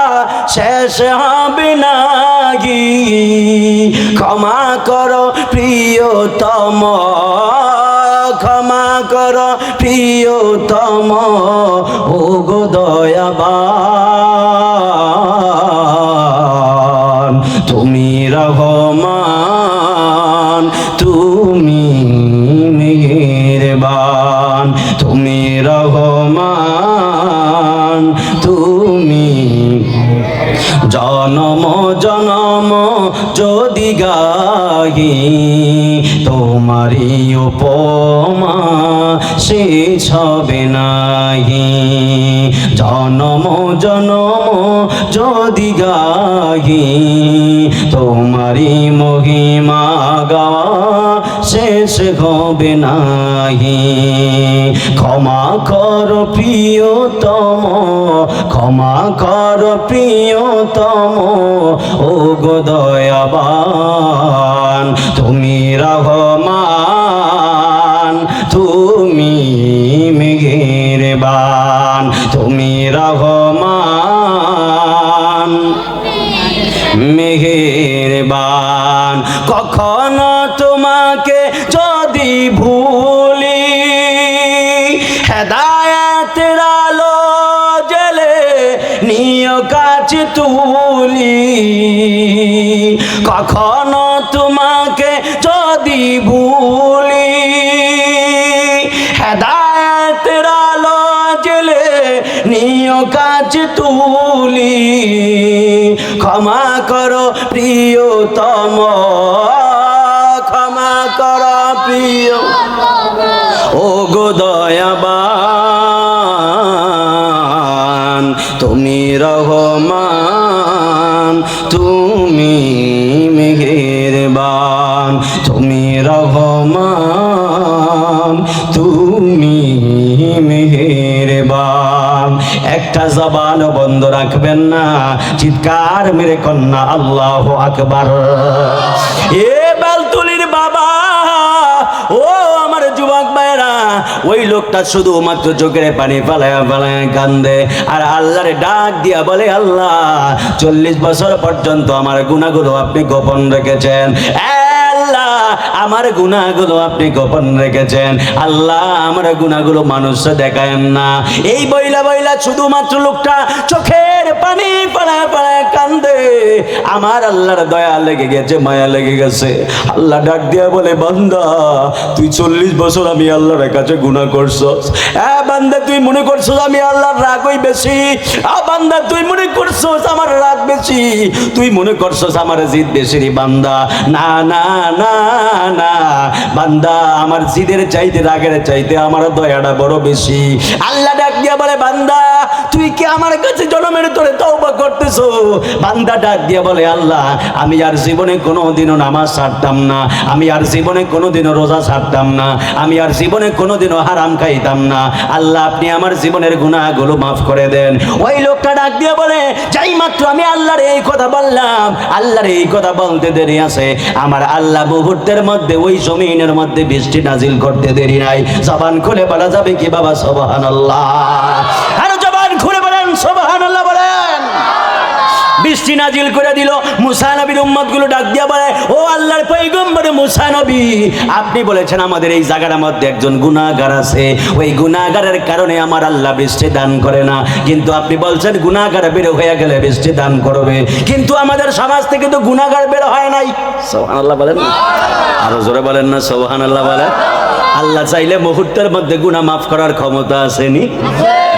Speaker 1: শেষ হবে নাহি। ক্ষমা করো প্রিয়তম, ক্ষমা করো প্রিয়তম, ও গো দয়াবান তুমি রহমান, তুমি মেহেরবান, তুমি রহমান, তুমি। জনম জনম যদি গাহি তোমারি উপমা শেষ হবে নাহি। জনম জনম যদি গাহি তোমারি মহিমা গাওয়া শেষ হবে নাহি। ক্ষমা কর প্রিয়তম, ক্ষমা কর প্রিয়তম, ও গো দয়াবান তুমি রহমান, তুমি মেহেরবান, তুমি রহমান মেহেরবান। কখনো তোমাকে যদি ভুলি হেদায়েতের আলো জ্বেলে নিয় কাছে তুলি। কখনো তোমাকে যদি ভুলি হেদায়েতের আলো জ্বেলে নিয় কাছে তুলি। ক্ষমা করো প্রিয়তম, ক্ষমা করো প্রিয়, ও গো দয়াবান তুমি রহমান, তুমি মেহেরবান, তুমি রহমান, তুমি মেহেরবান। একটা জবান বন্ধ রাখবেন না, চিৎকার মেরে কন্যা আল্লাহু আকবার। এ বালতুলির বাবা, ও আমার যুবক ভাইরা, ওই লোকটা শুধুমাত্র চোখের পানি ফালায়া ফালায়া কান্দে আর আল্লাহরে ডাক দিয়া বলে আল্লাহ 40 বছর পর্যন্ত আমার গুনাহগুলো আপনি গোপন রেখেছেন, আল্লাহ আমার গুনাহগুলো আপনি গোপন রেখেছেন, আল্লাহ আমার গুনাহগুলো মানুষে দেখায়েন না। এই বইলা বইলা শুধুমাত্র লোকটা চোখের পানি ফালায়া ফালায়া কান্দে। আমার আল্লাহর দয়া লেগে গেছে, মায়া লেগে গেছে। আল্লাহ ডাক দিয়া বলে বান্দা তুই 40 বছর আমি আল্লাহর কাছে গুনাহ করছস। বান্দা তুই মনে করছস আমি আল্লাহর রাগই বেশি, বান্দা তুই মনে করছস আমার রাগ বেশি, তুই মনে করছস আমার জিদ বেশি রে বান্দা। না না না না বান্দা, আমার জিদের চাইতে রাগের চাইতে আমার দয়াটা বড় বেশি। আল্লাহ ডাক দিয়া বলে বান্দা তুই কি আমার কাছে জনমের তোরে তওবা করতেছো? বান্দা ডাক দিয়া বলে আল্লাহ আমি আর জীবনে কোনোদিনও নামাজ ছাড়তাম না, আমি আর জীবনে কোনোদিনও রোজা ছাড়তাম না, আমি আর জীবনে কোনোদিনও হারাম খাইতাম না, আল্লাহ আপনি আমার জীবনের গুনাহগুলো মাফ করে দেন। ওই লোকটা ডাক দিয়ে বলে যাই মাত্র আমি আল্লাহর এই কথা বললাম, আল্লাহর এই কথা বলতে দেরি আছে, আমার আল্লাহ মুহূর্তের মধ্যে ওই জমিনের মধ্যে বৃষ্টি নাজিল করতে দেরি নাই। জবান খুলে বলা যাবে কি বাবা সুবহানাল্লাহ? আর জবান খুলে বলেন সুবহানাল্লাহ বলেন। বৃষ্টি নাজিল করে দিল। মুসা নবীর উম্মতগুলো ডাক দিয়া বলে ও আল্লাহর পয়গম্বর মুসা নবী, আপনি বলেছেন আমাদের এই জায়গার মধ্যে একজন গুনাহগার আছে, ওই গুনাহগারের কারণে আমার আল্লাহ বৃষ্টি দান করে না, কিন্তু আপনি বলছেন গুনাহগার বের হয়ে গেলে বৃষ্টি দান করবে, কিন্তু আমাদের সমাজ থেকে তো গুনাহগার বের হয় নাই। সুবহানাল্লাহ বলেন, আরো জোরে বলেন না সুবহানাল্লাহ বলেন। আল্লাহ চাইলে মুহূর্তের মধ্যে গুনাহ মাফ করার ক্ষমতা আসেনি?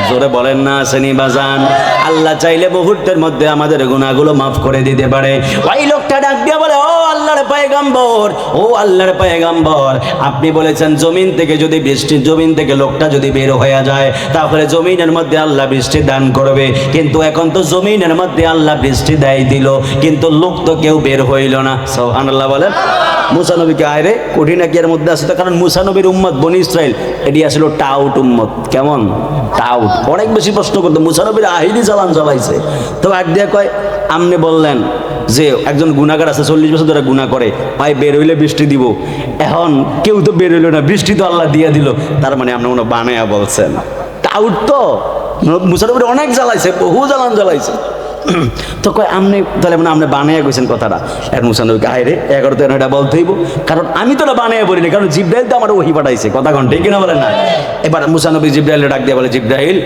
Speaker 1: জোরে বলেন না আসেনি বাজান? আল্লাহ চাইলে মুহূর্তের মধ্যে আমাদের গুনাহগুলো মাফ করে দিতে পারে। ওই লোকটা ডাক দিয়ে বলে, ও আল্লাহর পয়গম্বর, ও আল্লাহর পয়গম্বর, আপনি বলেছেন জমিন থেকে যদি বৃষ্টি, জমিন থেকে লোকটা যদি বের হয়ে যায় তাহলে জমিনের মধ্যে আল্লাহ বৃষ্টি দান করবে, কিন্তু এখন তো জমিনের মধ্যে আল্লাহ বৃষ্টি দেয় দিল, কিন্তু লোক তো কেউ বের হইল না। সুবহানাল্লাহ বলেন। মুসা নবীকে আয়রে কঠিন এর মধ্যে আছে তো, কারণ মুসা নবীর উম্মত বনি ইসরাইল এটি আসলে টাউট উম্মত। কেমন টাউট? অনেক বেশি প্রশ্ন করতো, মুসা নবীর আহিরি চালান চালাইছে। তো এক দিয়ে কয়, আপনি বললেন যে একজন গুনাহগার আছে 40 বছর ধরে গুনাহ করে, ভাই বের হইলে বৃষ্টি দিব, এখন কেউ তো বের হইল না, বৃষ্টি তো আল্লাহ দিয়ে দিল, তার মানে আপনি মনে বানায়া বলছেন। টাউট তো মুসা নবীর অনেক জ্বালাইছে, বহু জ্বালান জ্বালাইছে। তো কয় আপনি তাহলে মানে আপনি বানাইয়া গেছেন কথাটা। আর মুসা নবীকে আয়রে 11 এটা বলতে হইব, কারণ আমি তো এটা বানাইয়া বলিনি, কারণ জিব্রাইল তো আমার ওহী পাঠাইছে, কথা কোন ঠিক কিনা বলেন না? এবার মুসা নবী জিব্রাইল ডাক দিয়ে বলে, জিব্রাইল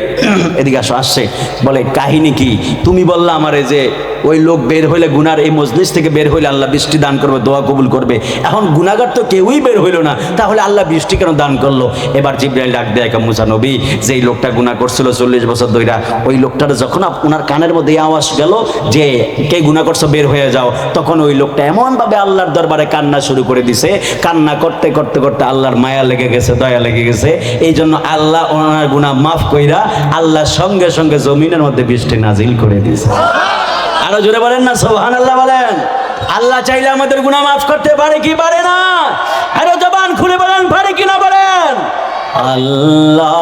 Speaker 1: এদিকে আসো। আসছে, বলে কাহিনী কি? তুমি বললা আমারে যে ওই লোক বের হইলে গুনার এই মজলিস থেকে বের হইলে আল্লাহ বৃষ্টি দান করবে, দোয়া কবুল করবে, এখন গুনাহগার তো কেউই বের হইল না, তাহলে আল্লাহ বৃষ্টি কেন দান করলো? এবার জিব্রাইল ডাক দেয় মুসা নবী, যে এই লোকটা গুনাহ করছিল 40 বছর ধরে, ওই লোকটার যখন ওনার কানের মধ্যে আওয়াজ গেল যে কে গুনাহ করছো বের হয়ে যাও, তখন ওই লোকটা এমন ভাবে আল্লাহর দরবারে কান্না শুরু করে দিছে, কান্না করতে করতে করতে আল্লাহর মায়া লেগে গেছে, দয়া লেগে গেছে, এই জন্য আল্লাহ ওনার গুনাহ মাফ কইরা আল্লাহ সঙ্গে সঙ্গে জমিনের মধ্যে বৃষ্টি নাজিল করে দিয়েছে। আরো জোরে বলেন না সুবহানাল্লাহ বলেন। আল্লাহ চাইলে আমাদের গুনাহ মাফ করতে পারে কি পারে না? আরো জবান খুলে বলেন, পারে কি না বলেন? আল্লাহ,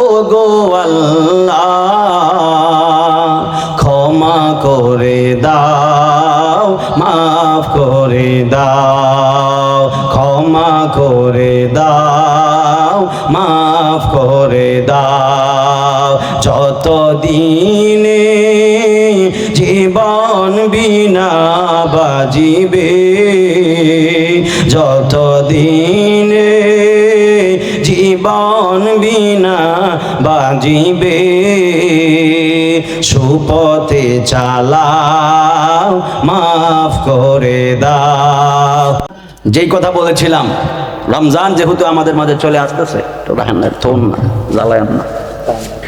Speaker 1: ও গো আল্লাহ, ক্ষমা করে দাও, মাফ করে দাও, ক্ষমা করে দাও, মাফ করে দাও, যতদিনে জীবন বিনা বাজিবে, যতদিনে জীবন বিনা বাজিবে, সুপথে চালাও, মাফ করে দাও। যেই কথা বলেছিলাম, রমজান যেহেতু আমাদের মাঝে চলে আসতেছে, তো রাখেন না, থন না, জ্বালায়েন না,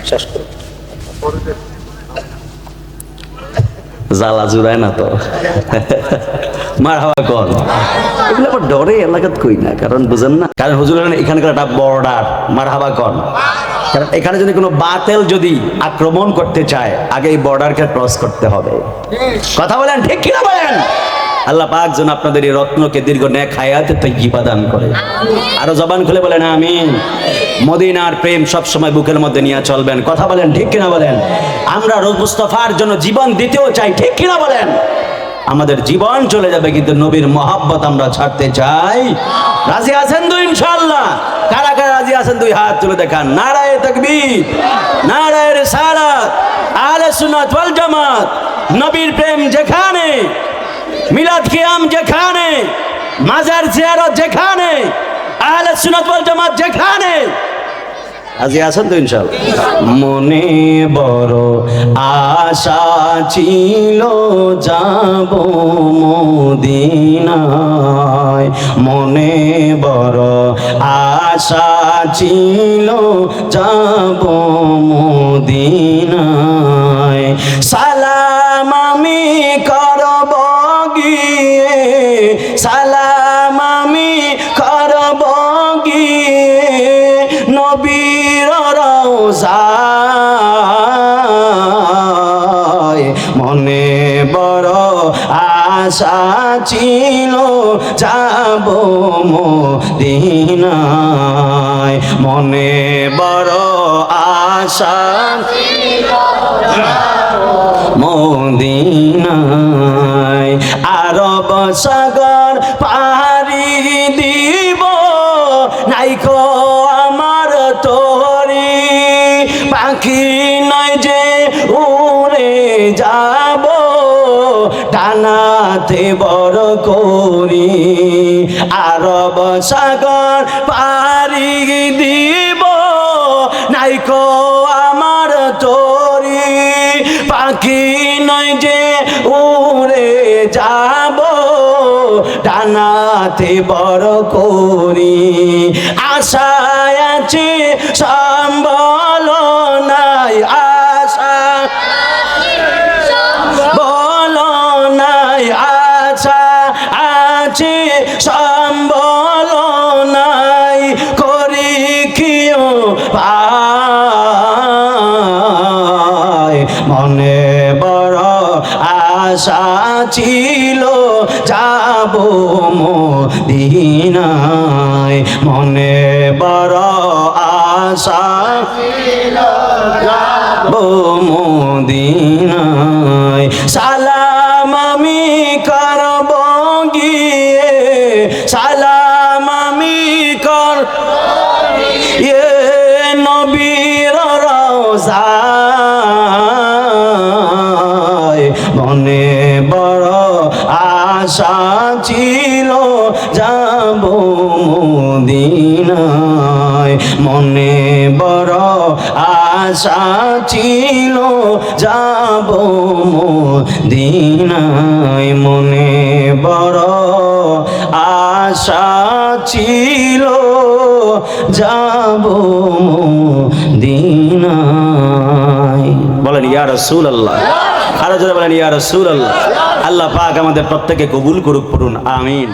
Speaker 1: শেষ করুন, জ্বালা জুড়ায় না তো। মারহাবা কর, এগুলো আবার ডরে এলাকাত কই না, কারণ বুঝেন না, কারণ হুজুর এখানকার একটা বর্ডার। মারহাবা কর, কারণ এখানে যদি কোনো বাতিল যদি আক্রমণ করতে চায়, আগে এই বর্ডারকে ক্রস করতে হবে। কথা বলেন ঠিক কিনা বলেন? আল্লাহ পাক যেন আপনাদের এই রত্নকে দীর্ঘ নেক হায়াতে তাইয়্যিবা দান করে। আরো জবান খুলে বলেন আমিন। মদিনার প্রেম সব সময় বুকের মধ্যে নিয়ে চলবেন। কথা বলেন ঠিক কিনা বলেন? আমরা রোজ মুস্তাফার জন্য জীবন দিতেও চাই, ঠিক কিনা বলেন? আমাদের জীবন চলে যাবে, কিন্তু নবীর মহব্বত আমরা ছাড়তে চাই। রাজি আছেন তো ইনশাআল্লাহ? কারা কারা রাজি আছেন? দুই হাত তুলে দেখান। নারায়ে তাকবীর, নারায়ে রিসালাত, আহলে সুন্নাত ওয়াল জামাত। নবীর প্রেম যেখানে, মিলাদ কিয়াম যেখানে, মাজার জিয়ারত যেখানে, আহলে সুন্নাত ওয়াল জামাত যেখানে, রাজি আছেন তো ইনশাআল্লাহ? মনে বড় আশা ছিল যাব মদিনায়, মনে বড় আশা ছিল যাব মদিনায়, সালাম আমি করব গিয়ে, সালাম আমি করব গিয়ে নবীর রওজায়, মনে বড় আশা ছিল যাব মদিনায়, মনে বড় আশা ছিল মদিনায়, আরব সাগর পাড়ি দিব, নাইকো আমার তোরি পাখি নয় যে উড়ে যাব, ডানাতে বড় করি আরব সাগর পাড়ি দিব নাইকো আমার তরি পাখি নয় যে উড়ে যাব ডানাতে বড় করি আশায় আছে সম্বল নাই আশা বলো নাই আশা আছে সম্বল নাই করি কিও পায় মনে বড় আশা ছিল যাব মদিনায় মনে বড় আশা ছিল যাব মদিনায় সালাম আমি করব গিয়ে সালাম আমি করব গিয়ে নবীর রওজায় মনে বড় আশা ছিল যাব মদিনায় মনে বড় আশা ছিল যাব মদিনায় মনে বড় আশা ছিল যাব মদিনায় বলেন ইয়া রাসূলুল্লাহ আরো জোরে বলেন ইয়া রাসূলুল্লাহ আল্লাহ পাক আমাদের প্রত্যেককে কবুল করুক পড়ুন আমিন।